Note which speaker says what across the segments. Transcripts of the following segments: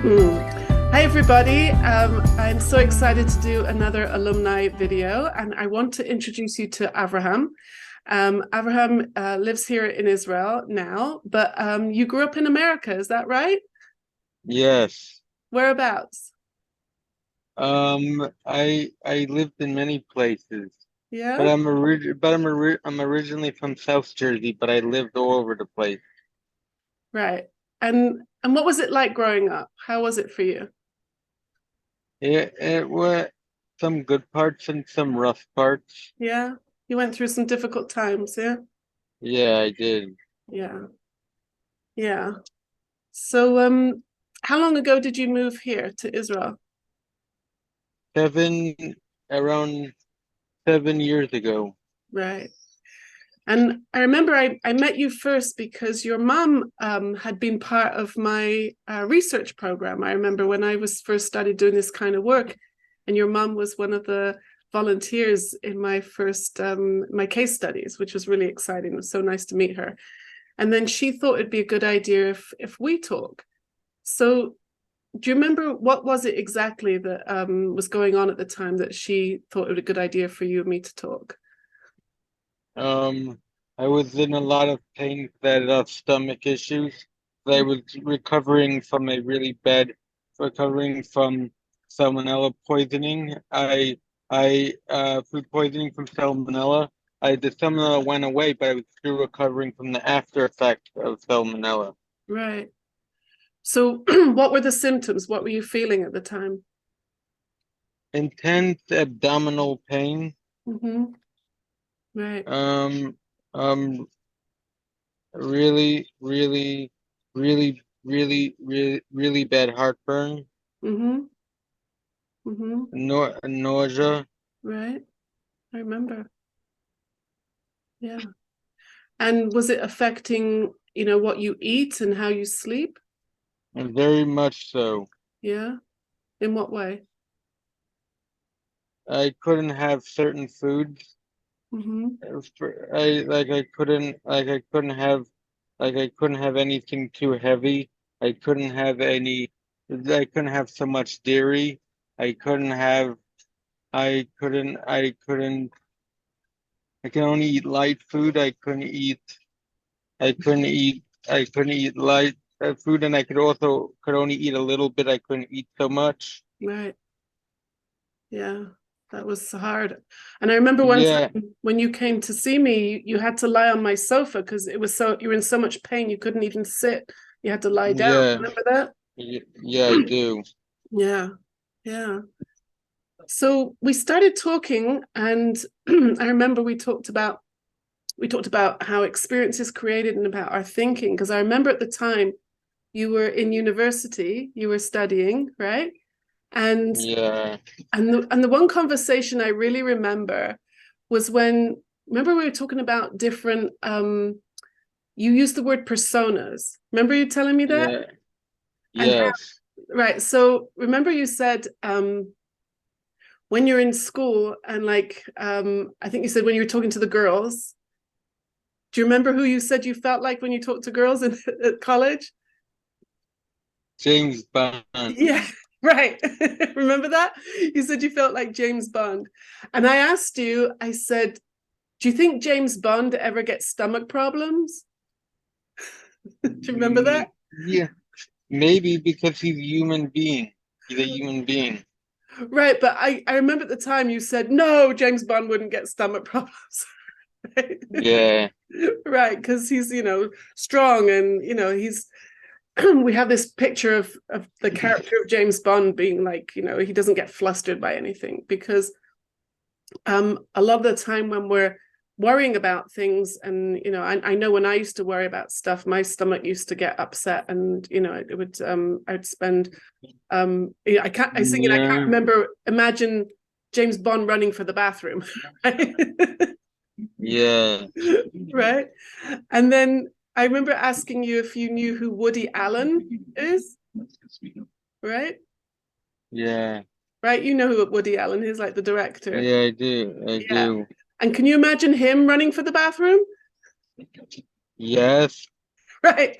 Speaker 1: Hi, everybody. I'm so excited to do another alumni video, and I want to introduce you to Avraham. Avraham lives here in Israel now, but you grew up in America, is that right?
Speaker 2: Yes.
Speaker 1: Whereabouts?
Speaker 2: I lived in many places, but
Speaker 1: Yeah,
Speaker 2: I'm originally from South Jersey, but I lived all over the place.
Speaker 1: right. And what was it like growing up? How was it for you?
Speaker 2: It was some good parts and some rough parts.
Speaker 1: Yeah, you went through some difficult times, yeah?
Speaker 2: Yeah, I did.
Speaker 1: Yeah, yeah. So, how long ago did you move here to Israel?
Speaker 2: Seven, around 7 years ago.
Speaker 1: Right. And I remember I met you first because your mom had been part of my research program. I remember when I was first started doing this kind of work, and your mom was one of the volunteers in my first my case studies, which was really exciting. It was so nice to meet her. And then she thought it'd be a good idea if we talk. So do you remember what was it exactly that was going on at the time that she thought it was a good idea for you and me to talk?
Speaker 2: Um, I was in a lot of pain that stomach issues. I was recovering from salmonella poisoning. Food poisoning from salmonella. The salmonella went away, but I was still recovering from the after effects of salmonella.
Speaker 1: Right. So, what were the symptoms? What were you feeling at the time?
Speaker 2: Intense abdominal pain.
Speaker 1: Mm-hmm. Right.
Speaker 2: Um, um, really, really, really bad heartburn.
Speaker 1: Mm-hmm. Mm-hmm.
Speaker 2: Nausea.
Speaker 1: Right. I remember. Yeah. And was it affecting, what you eat and how you sleep?
Speaker 2: And very much so.
Speaker 1: Yeah. In what way?
Speaker 2: I couldn't have certain foods.
Speaker 1: Mm-hmm.
Speaker 2: I couldn't have anything too heavy. I couldn't have any. I couldn't have so much dairy. I couldn't have. I couldn't. I can only eat light food. I couldn't eat. I couldn't eat light food, and I could only eat a little bit. I couldn't eat so much.
Speaker 1: Right. Yeah. That was hard. And I remember one
Speaker 2: Yeah.
Speaker 1: time when you came to see me, you had to lie on my sofa because you were in so much pain you couldn't even sit. You had to lie down.
Speaker 2: Yeah.
Speaker 1: Remember that?
Speaker 2: Yeah, I do.
Speaker 1: Yeah. Yeah. So we started talking, and I remember we talked about how experience is created and about our thinking. Because I remember at the time you were in university, you were studying, right? And
Speaker 2: Yeah.
Speaker 1: and the one conversation I really remember was when remember we were talking about different you used the word personas. Remember you telling me that?
Speaker 2: Yeah.
Speaker 1: And how,
Speaker 2: Yes.
Speaker 1: right. So remember you said when you're in school and like I think you said when you were talking to the girls. Do you remember who you said you felt like when you talked to girls in at college?
Speaker 2: James Bond.
Speaker 1: Yeah, right. Remember that? You said you felt like James Bond. And I asked you, I said, do you think James Bond ever gets stomach problems? Do you remember that?
Speaker 2: Yeah. Maybe because he's a human being. He's a human being.
Speaker 1: Right, but I remember at the time you said, no, James Bond wouldn't get stomach problems. Right,
Speaker 2: Yeah.
Speaker 1: right, because he's, strong and, he's we have this picture of the character of James Bond being like, he doesn't get flustered by anything because a lot of the time when we're worrying about things and I know when I used to worry about stuff, my stomach used to get upset and it would I'd spend I sing it, I can't
Speaker 2: Yeah.
Speaker 1: remember, imagine James Bond running for the bathroom. Right?
Speaker 2: Yeah.
Speaker 1: Right. And then I remember asking you if you knew who Woody Allen is, right?
Speaker 2: Yeah.
Speaker 1: Right, you know who Woody Allen is, like the director.
Speaker 2: Yeah, I do. I
Speaker 1: Yeah.
Speaker 2: do.
Speaker 1: And can you imagine him running for the bathroom?
Speaker 2: Yes.
Speaker 1: Right.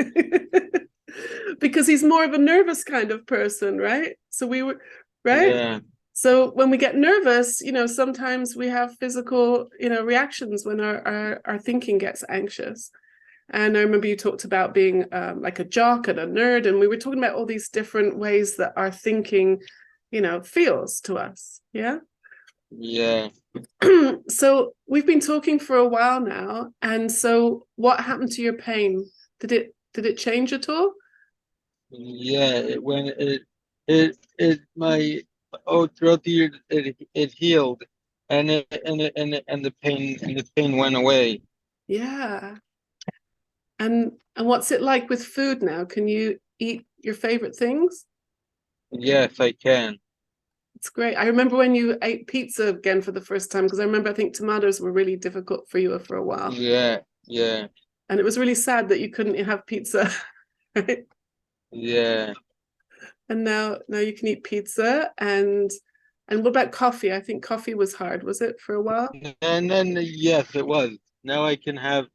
Speaker 1: because he's more of a nervous kind of person, right? So we were, right?
Speaker 2: Yeah.
Speaker 1: So when we get nervous, sometimes we have physical, reactions when our thinking gets anxious. And I remember you talked about being like a jock and a nerd, and we were talking about all these different ways that our thinking, feels to us. Yeah.
Speaker 2: Yeah.
Speaker 1: So we've been talking for a while now, and so what happened to your pain? Did it change at all?
Speaker 2: Yeah. My throughout the year it healed, and the pain went away.
Speaker 1: Yeah. And what's it like with food now? Can you eat your favorite things?
Speaker 2: Yes, I can.
Speaker 1: It's great. I remember when you ate pizza again for the first time, because I remember I think tomatoes were really difficult for you for a while.
Speaker 2: Yeah. Yeah.
Speaker 1: And it was really sad that you couldn't have pizza. Right?
Speaker 2: Yeah.
Speaker 1: And now you can eat pizza and what about coffee? I think coffee was hard, was it, for a while?
Speaker 2: And then yes, it was. Now I can have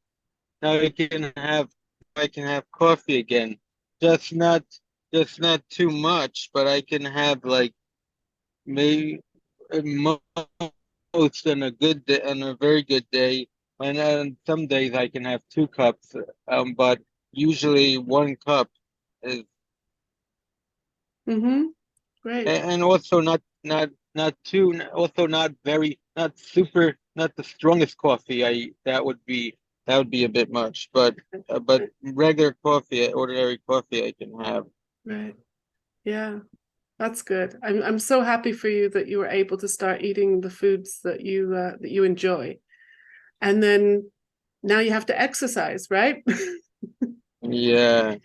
Speaker 2: now I can have coffee again. Just not just not too much, but I can have like maybe most on a good day, on a very good day. And on some days I can have 2 cups, but usually 1 cup is,
Speaker 1: Mm-hmm. Great.
Speaker 2: and also not too, also not very, not super, not the strongest coffee. That would be a bit much, but regular coffee, ordinary coffee, I can have.
Speaker 1: Right. Yeah. That's good. I'm so happy for you that you were able to start eating the foods that you enjoy. And then now you have to exercise, right?
Speaker 2: Yeah,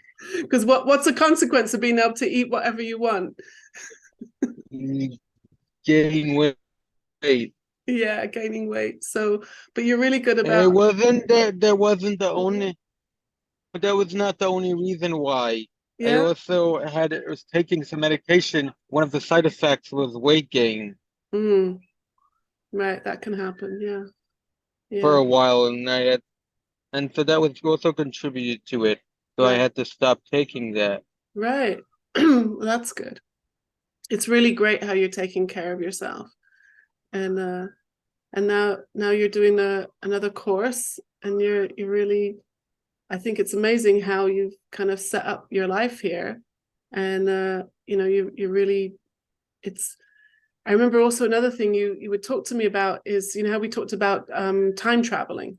Speaker 1: Because what's the consequence of being able to eat whatever you want?
Speaker 2: mm, gain weight.
Speaker 1: Yeah, gaining weight. So, but you're really good about,
Speaker 2: It wasn't that That wasn't the only, but that was not the only reason why. I
Speaker 1: yeah.
Speaker 2: also was taking some medication. One of the side effects was weight gain
Speaker 1: Mm, right, that can happen. Yeah.
Speaker 2: for
Speaker 1: Yeah.
Speaker 2: a while, and so that was also contributed to it. So I
Speaker 1: Right.
Speaker 2: had to stop taking that.
Speaker 1: Right. That's good. It's really great how you're taking care of yourself. And now you're doing another course and you're really, I think it's amazing how you've kind of set up your life here. And you really, it's I remember also another thing you would talk to me about is, how we talked about time traveling.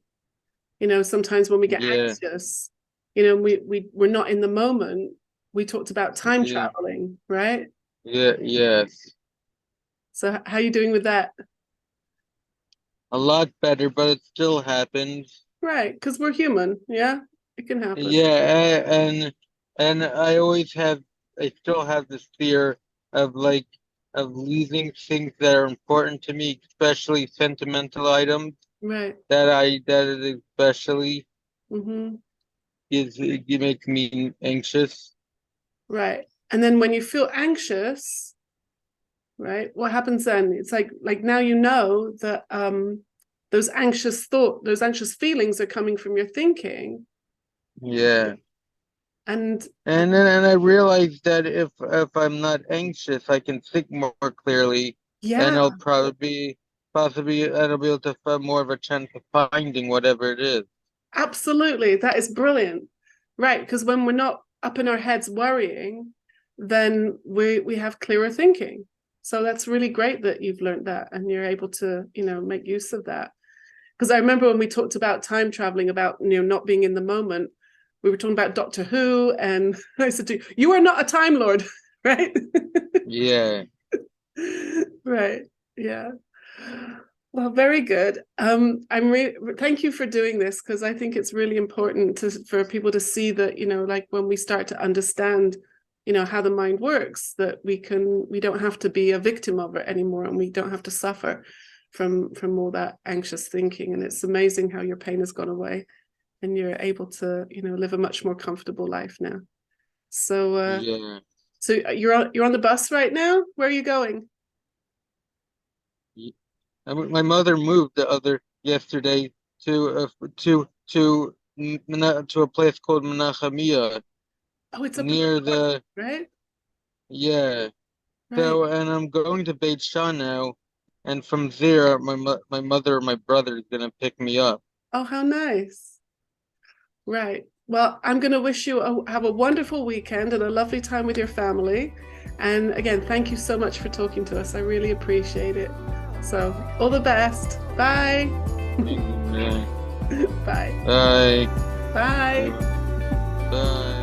Speaker 1: Sometimes when we get
Speaker 2: Yeah,
Speaker 1: anxious, we're not in the moment. We talked about time
Speaker 2: yeah,
Speaker 1: traveling, right?
Speaker 2: yes.
Speaker 1: So how are you doing with that?
Speaker 2: A lot better, but it still happens.
Speaker 1: Right, because we're human. Yeah, it can happen.
Speaker 2: Yeah, and I still have this fear of like of losing things that are important to me, especially sentimental items
Speaker 1: Right.
Speaker 2: that is especially
Speaker 1: Mm-hmm.
Speaker 2: it makes me anxious.
Speaker 1: Right. And then when you feel anxious, right, what happens then? It's like now you know that those anxious feelings are coming from your thinking.
Speaker 2: Yeah.
Speaker 1: And
Speaker 2: And I realized that if I'm not anxious, I can think more clearly, and
Speaker 1: yeah,
Speaker 2: I'll possibly I'll be able to find more of a chance of finding whatever it is.
Speaker 1: absolutely. That is brilliant. Right. Because when we're not up in our heads worrying, then we have clearer thinking. So that's really great that you've learned that and you're able to, make use of that. Because I remember when we talked about time traveling, about not being in the moment, we were talking about Doctor Who, and I said to you, "You are not a time lord," right?
Speaker 2: Yeah,
Speaker 1: Right. Yeah. Well, very good. Thank you for doing this because I think it's really important for people to see that, like when we start to understand, how the mind works, that we don't have to be a victim of it anymore, and we don't have to suffer from all that anxious thinking. And it's amazing how your pain has gone away and you're able to, live a much more comfortable life now. So
Speaker 2: yeah.
Speaker 1: you're on the bus right now? Where are you going?
Speaker 2: My mother moved the other yesterday to to a place called Menachamia.
Speaker 1: Oh, it's up in
Speaker 2: near the,
Speaker 1: right?
Speaker 2: yeah.
Speaker 1: Right.
Speaker 2: So, and I'm going to Beit Shan now, and from there, my mother or my brother is gonna pick me up.
Speaker 1: Oh, how nice. Right. Well, I'm going to wish you have a wonderful weekend and a lovely time with your family. And again, thank you so much for talking to us. I really appreciate it. So, all the best. Bye.
Speaker 2: Yeah.
Speaker 1: Bye.
Speaker 2: Bye.
Speaker 1: Bye.
Speaker 2: Bye.